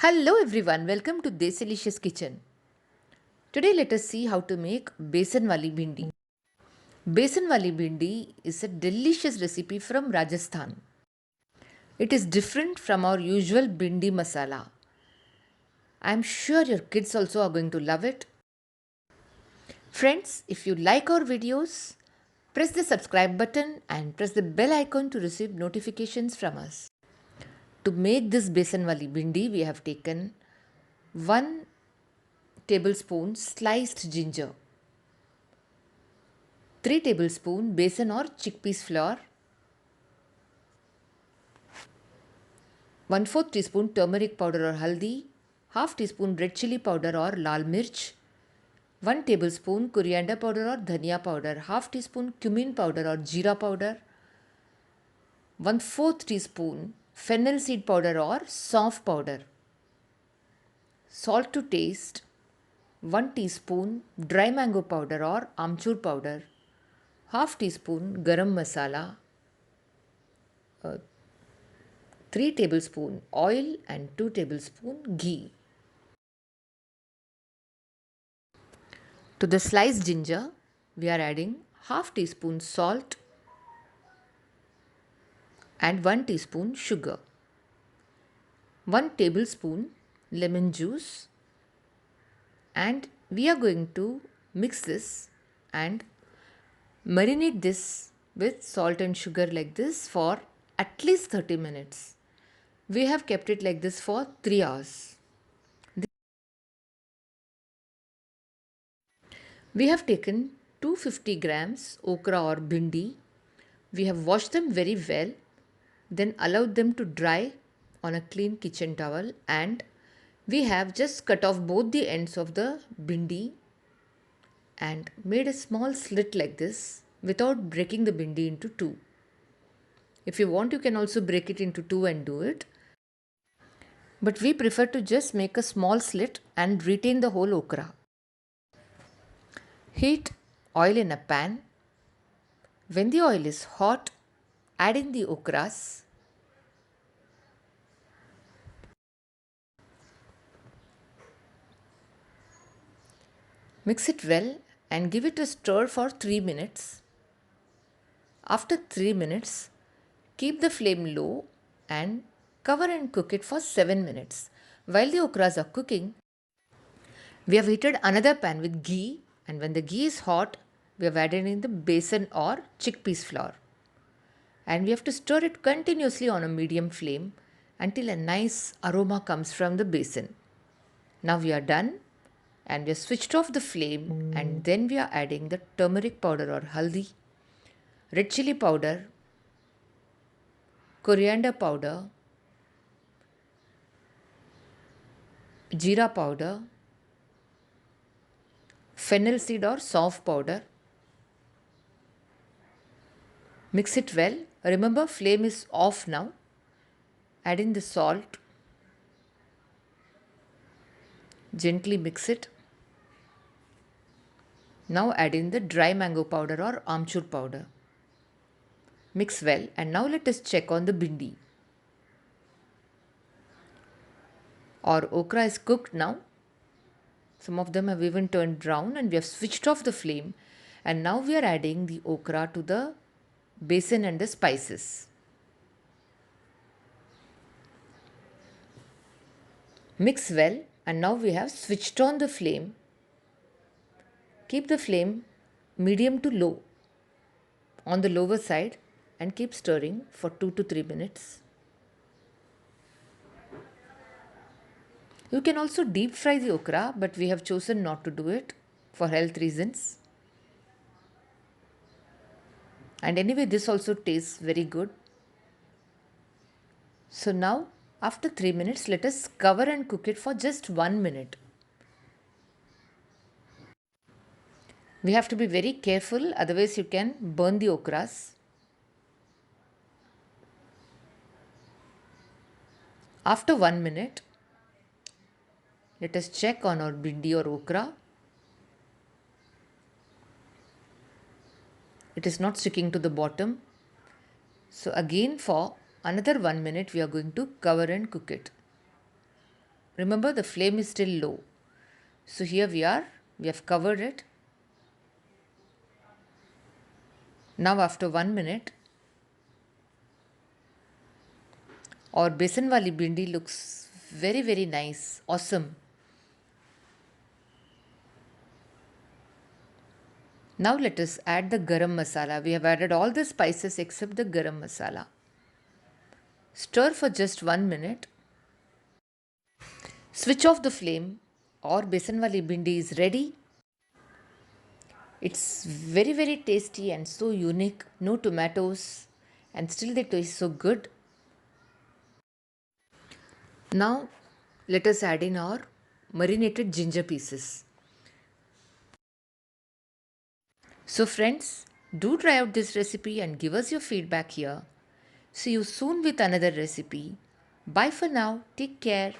Hello everyone, welcome to Desilicious Kitchen. Today let us see how to make Besan Bhindi. Besan Bhindi is a delicious recipe from Rajasthan. It is different from our usual bhindi masala. I am sure your kids also are going to love it. Friends, if you like our videos, press the subscribe button and press the bell icon to receive notifications from us. To make this Besan Bhindi, we have taken 1 tablespoon sliced ginger, 3 tablespoon besan or chickpeas flour, 1/4 teaspoon turmeric powder or haldi, half teaspoon red chilli powder or lal mirch, 1 tablespoon coriander powder or dhania powder, half teaspoon cumin powder or jeera powder, 1/4 teaspoon fennel seed powder or saunf powder, salt to taste, 1 teaspoon dry mango powder or amchur powder, half teaspoon garam masala, 3 tablespoon oil and 2 tablespoon ghee. To the sliced ginger, we are adding half teaspoon salt and 1 teaspoon sugar, 1 tablespoon lemon juice, and we are going to mix this and marinate this with salt and sugar like this for at least 30 minutes. We have kept it like this for 3 hours. We have taken 250 grams okra or bhindi. We have washed them very well, then allowed them to dry on a clean kitchen towel, and we have just cut off both the ends of the bhindi and made a small slit like this without breaking the bhindi into two. If you want, you can also break it into two and do it. But we prefer to just make a small slit and retain the whole okra. Heat oil in a pan. When the oil is hot, add in the okras. Mix it well and give it a stir for 3 minutes. After 3 minutes, keep the flame low and cover and cook it for 7 minutes. While the okras are cooking, we have heated another pan with ghee, and when the ghee is hot, we have added in the besan or chickpeas flour. And we have to stir it continuously on a medium flame until a nice aroma comes from the besan. Now we are done and we have switched off the flame, and then we are adding the turmeric powder or haldi, red chilli powder, coriander powder, jeera powder, fennel seed or saunf powder. Mix it well. Remember, flame is off now. Add in the salt. Gently mix it. Now add in the dry mango powder or amchur powder. Mix well, and now let us check on the bhindi. Our okra is cooked now. Some of them have even turned brown, and we have switched off the flame, and now we are adding the okra to the besan and the spices. Mix well, and now we have switched on the flame. Keep the flame medium to low on the lower side and keep stirring for 2 to 3 minutes. You can also deep fry the okra, but we have chosen not to do it for health reasons. And anyway, this also tastes very good. So now, after 3 minutes, let us cover and cook it for just 1 minute. We have to be very careful, otherwise you can burn the okras. After 1 minute, let us check on our bhindi or okra. It is not sticking to the bottom. So again, for another 1 minute we are going to cover and cook it. Remember, the flame is still low. So here we are, we have covered it. Now after 1 minute, our Besan Wali Bhindi looks very nice, awesome. Now let us add the garam masala. We have added all the spices except the garam masala. Stir for just 1 minute. Switch off the flame. Our Besan Wali Bhindi is ready. It's very tasty and so unique. No tomatoes and still they taste so good. Now let us add in our marinated ginger pieces. So friends, do try out this recipe and give us your feedback here. See you soon with another recipe. Bye for now. Take care.